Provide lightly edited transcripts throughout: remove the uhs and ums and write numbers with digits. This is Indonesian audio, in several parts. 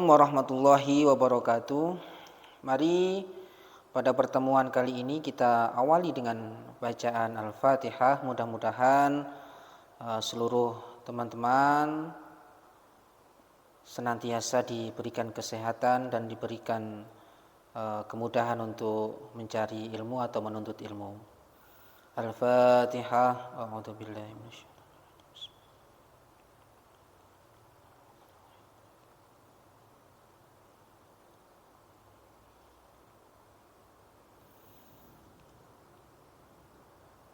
warahmatullahi wabarakatuh. Mari pada pertemuan kali ini kita awali dengan bacaan Al-Fatihah. Mudah-mudahan seluruh teman-teman senantiasa diberikan kesehatan dan diberikan kemudahan untuk mencari ilmu atau menuntut ilmu. Al-Fatihah. A'udzubillahi minasyaitonir.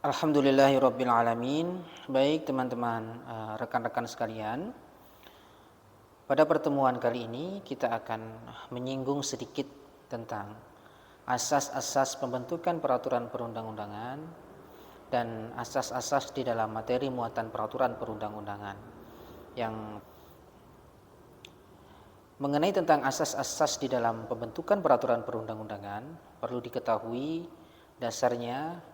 Alhamdulillahirabbil alamin. Baik teman-teman, rekan-rekan sekalian, pada pertemuan kali ini kita akan menyinggung sedikit tentang asas-asas pembentukan peraturan perundang-undangan dan asas-asas di dalam materi muatan peraturan perundang-undangan. Yang mengenai tentang asas-asas di dalam pembentukan peraturan perundang-undangan, perlu diketahui dasarnya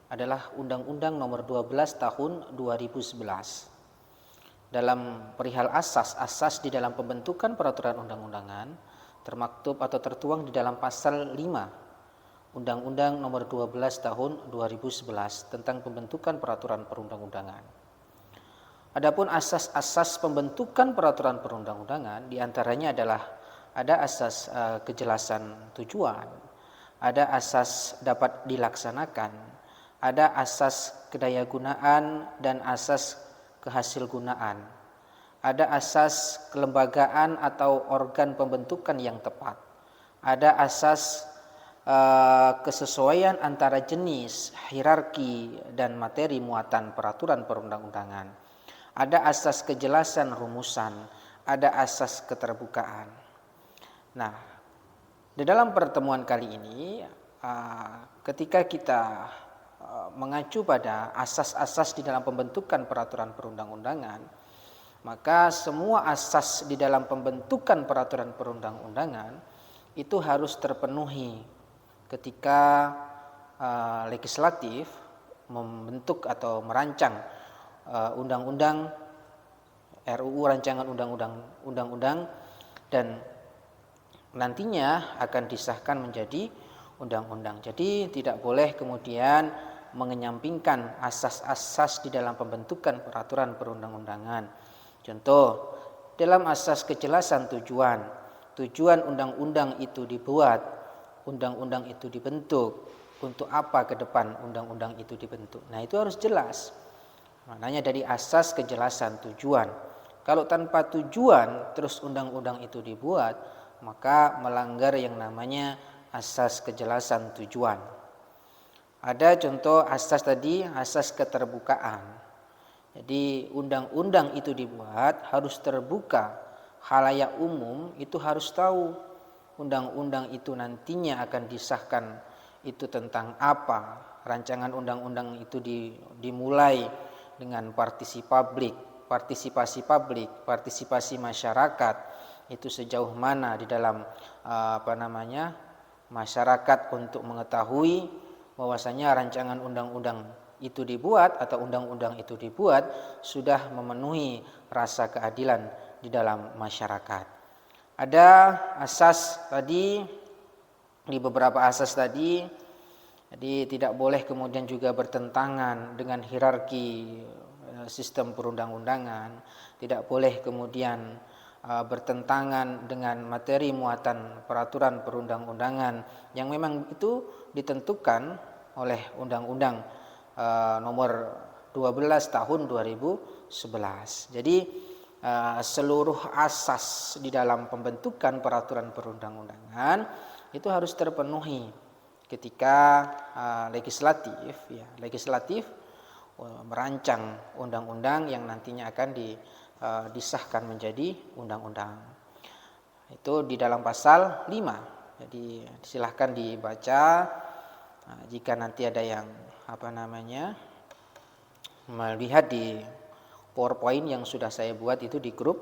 adalah Undang-Undang Nomor 12 Tahun 2011. Dalam perihal asas-asas di dalam pembentukan peraturan undang-undangan termaktub atau tertuang di dalam pasal 5 Undang-Undang Nomor 12 Tahun 2011 tentang pembentukan peraturan perundang-undangan. Adapun asas-asas pembentukan peraturan perundang-undangan diantaranya adalah ada asas kejelasan tujuan, ada asas dapat dilaksanakan, ada asas kedayagunaan dan asas kehasilgunaan. Ada asas kelembagaan atau organ pembentukan yang tepat. Ada asas kesesuaian antara jenis, hierarki, dan materi muatan peraturan perundang-undangan. Ada asas kejelasan rumusan, ada asas keterbukaan. Nah, di dalam pertemuan kali ini, ketika kita mengacu pada asas-asas di dalam pembentukan peraturan perundang-undangan, maka semua asas di dalam pembentukan peraturan perundang-undangan itu harus terpenuhi ketika legislatif membentuk atau merancang undang-undang, RUU rancangan undang-undang dan nantinya akan disahkan menjadi undang-undang. Jadi tidak boleh kemudian mengenyampingkan asas-asas di dalam pembentukan peraturan perundang-undangan. Contoh, dalam asas kejelasan tujuan, tujuan undang-undang itu dibuat, undang-undang itu dibentuk, untuk apa ke depan undang-undang itu dibentuk. Nah, itu harus jelas. Maknanya dari asas kejelasan tujuan. Kalau tanpa tujuan terus undang-undang itu dibuat, maka melanggar yang namanya asas kejelasan tujuan. Ada contoh asas tadi, asas keterbukaan. Jadi undang-undang itu dibuat harus terbuka, khalayak umum itu harus tahu undang-undang itu nantinya akan disahkan itu tentang apa. Rancangan undang-undang itu dimulai dengan partisipasi publik, partisipasi masyarakat itu sejauh mana di dalam masyarakat untuk mengetahui bahwasanya rancangan undang-undang itu dibuat atau undang-undang itu dibuat sudah memenuhi rasa keadilan di dalam masyarakat. Ada asas tadi, di beberapa asas tadi, jadi tidak boleh kemudian juga bertentangan dengan hierarki sistem perundang-undangan, tidak boleh kemudian bertentangan dengan materi muatan peraturan perundang-undangan yang memang itu ditentukan oleh Undang-Undang Nomor 12 Tahun 2011. Jadi seluruh asas di dalam pembentukan peraturan perundang-undangan itu harus terpenuhi ketika legislatif merancang undang-undang yang nantinya akan disahkan menjadi undang-undang. Itu di dalam pasal 5. Jadi silahkan dibaca jika nanti ada yang melihat di PowerPoint yang sudah saya buat itu di grup.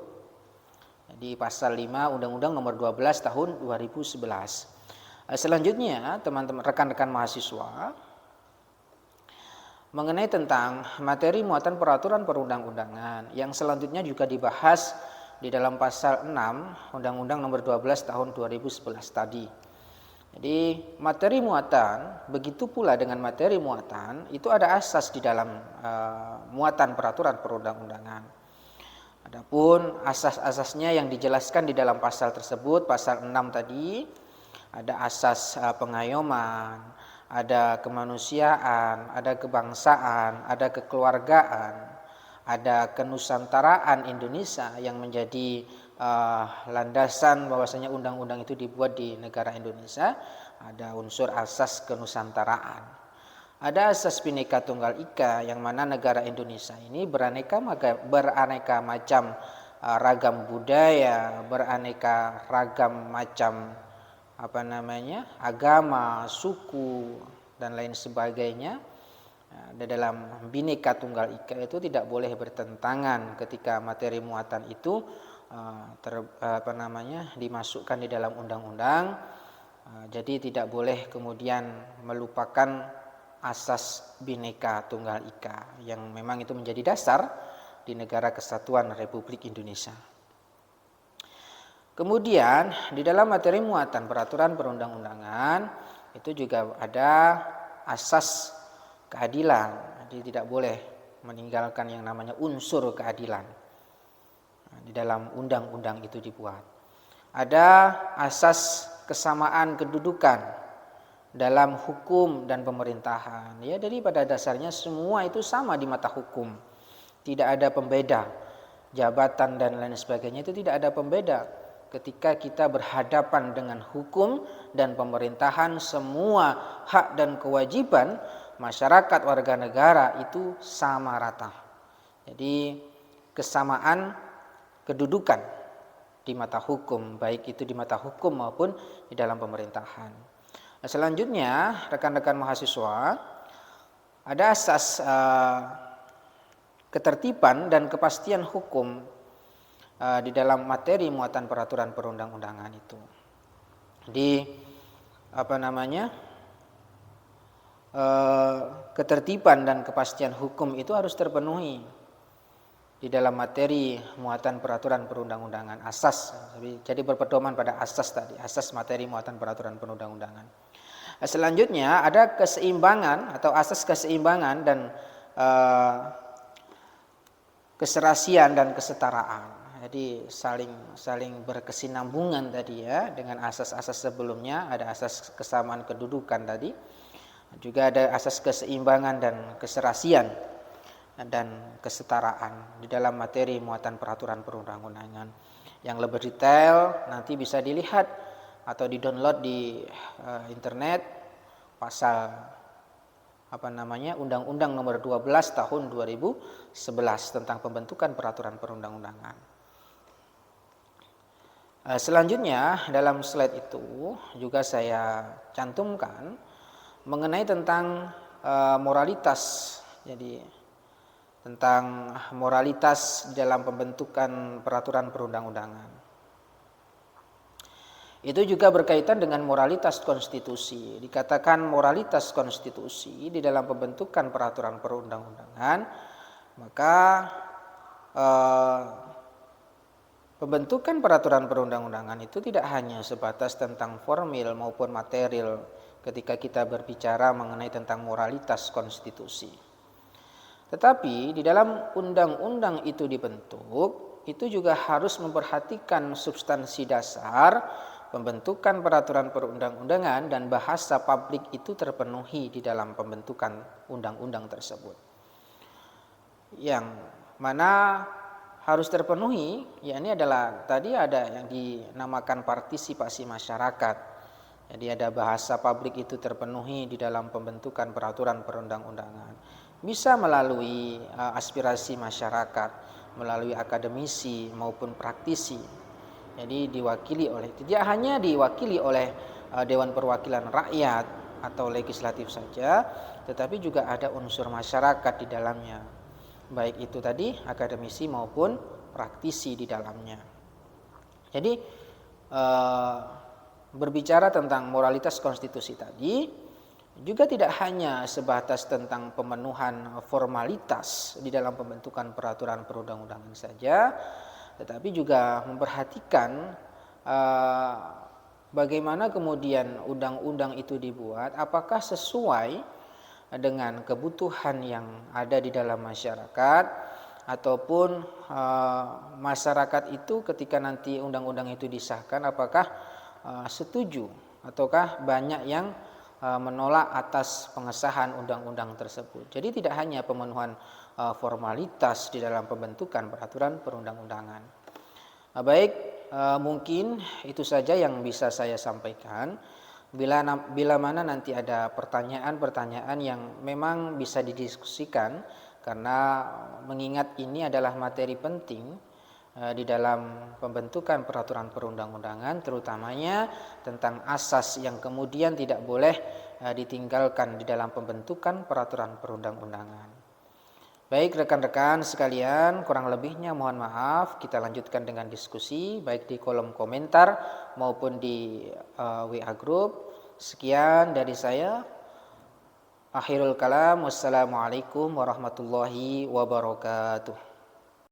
Di pasal 5 Undang-Undang Nomor 12 Tahun 2011. Selanjutnya teman-teman rekan-rekan mahasiswa, mengenai tentang materi muatan peraturan perundang-undangan yang selanjutnya juga dibahas di dalam pasal 6 Undang-Undang Nomor 12 Tahun 2011 tadi. Jadi materi muatan, begitu pula dengan materi muatan, itu ada asas di dalam muatan peraturan perundang-undangan. Adapun asas-asasnya yang dijelaskan di dalam pasal tersebut, pasal 6 tadi, ada asas pengayoman, ada kemanusiaan, ada kebangsaan, ada kekeluargaan, ada kenusantaraan Indonesia yang menjadi landasan bahwasanya undang-undang itu dibuat di negara Indonesia. Ada unsur asas kenusantaraan, ada asas Bhinneka Tunggal Ika, yang mana negara Indonesia ini beraneka macam ragam budaya, beraneka ragam macam agama, suku dan lain sebagainya. Di dalam Bhinneka Tunggal Ika itu tidak boleh bertentangan ketika materi muatan itu dimasukkan di dalam undang-undang. Jadi tidak boleh kemudian melupakan asas Bhinneka Tunggal Ika yang memang itu menjadi dasar di Negara Kesatuan Republik Indonesia. Kemudian di dalam materi muatan peraturan perundang-undangan itu juga ada asas keadilan. Jadi tidak boleh meninggalkan yang namanya unsur keadilan di dalam undang-undang itu dibuat. Ada asas kesamaan kedudukan dalam hukum dan pemerintahan. Ya, jadi pada dasarnya semua itu sama di mata hukum. Tidak ada pembeda. Jabatan dan lain sebagainya itu tidak ada pembeda. Ketika kita berhadapan dengan hukum dan pemerintahan, semua hak dan kewajiban masyarakat warga negara itu sama rata. Jadi kesamaan kedudukan di mata hukum, baik itu di mata hukum maupun di dalam pemerintahan. Nah, selanjutnya rekan-rekan mahasiswa, ada asas ketertiban dan kepastian hukum di dalam materi muatan peraturan perundang-undangan itu. Di ketertiban dan kepastian hukum itu harus terpenuhi di dalam materi muatan peraturan perundang-undangan, asas. Jadi berpedoman pada asas tadi, asas materi muatan peraturan perundang-undangan. Selanjutnya ada keseimbangan atau asas keseimbangan dan keserasian dan kesetaraan. Jadi saling berkesinambungan tadi ya dengan asas-asas sebelumnya. Ada asas kesamaan kedudukan tadi, juga ada asas keseimbangan dan keserasian dan kesetaraan di dalam materi muatan peraturan perundang-undangan. Yang lebih detail nanti bisa dilihat atau di-download di internet pasal Undang-Undang Nomor 12 Tahun 2011 tentang pembentukan peraturan perundang-undangan. Selanjutnya dalam slide itu juga saya cantumkan mengenai tentang moralitas. Jadi tentang moralitas dalam pembentukan peraturan perundang-undangan. Itu juga berkaitan dengan moralitas konstitusi. Dikatakan moralitas konstitusi di dalam pembentukan peraturan perundang-undangan, maka pembentukan peraturan perundang-undangan itu tidak hanya sebatas tentang formil maupun material ketika kita berbicara mengenai tentang moralitas konstitusi. Tetapi di dalam undang-undang itu dibentuk, itu juga harus memperhatikan substansi dasar pembentukan peraturan perundang-undangan dan bahasa publik itu terpenuhi di dalam pembentukan undang-undang tersebut. Yang mana harus terpenuhi, yakni adalah tadi ada yang dinamakan partisipasi masyarakat. Jadi ada bahasa publik itu terpenuhi di dalam pembentukan peraturan perundang-undangan. Bisa melalui aspirasi masyarakat, melalui akademisi maupun praktisi. Jadi tidak hanya diwakili oleh Dewan Perwakilan Rakyat atau legislatif saja, tetapi juga ada unsur masyarakat di dalamnya. Baik itu tadi akademisi maupun praktisi di dalamnya. Jadi berbicara tentang moralitas konstitusi tadi juga tidak hanya sebatas tentang pemenuhan formalitas di dalam pembentukan peraturan perundang-undangan saja, tetapi juga memperhatikan bagaimana kemudian undang-undang itu dibuat, apakah sesuai dengan kebutuhan yang ada di dalam masyarakat, ataupun masyarakat itu ketika nanti undang-undang itu disahkan apakah setuju ataukah banyak yang menolak atas pengesahan undang-undang tersebut. Jadi tidak hanya pemenuhan formalitas di dalam pembentukan peraturan perundang-undangan. Baik, mungkin itu saja yang bisa saya sampaikan. Bila mana nanti ada pertanyaan-pertanyaan yang memang bisa didiskusikan, karena mengingat ini adalah materi penting di dalam pembentukan peraturan perundang-undangan, terutamanya tentang asas yang kemudian tidak boleh ditinggalkan di dalam pembentukan peraturan perundang-undangan. Baik rekan-rekan sekalian, kurang lebihnya mohon maaf. Kita lanjutkan dengan diskusi baik di kolom komentar maupun di WA Group. Sekian dari saya. Akhirul kalam, wassalamualaikum warahmatullahi wabarakatuh.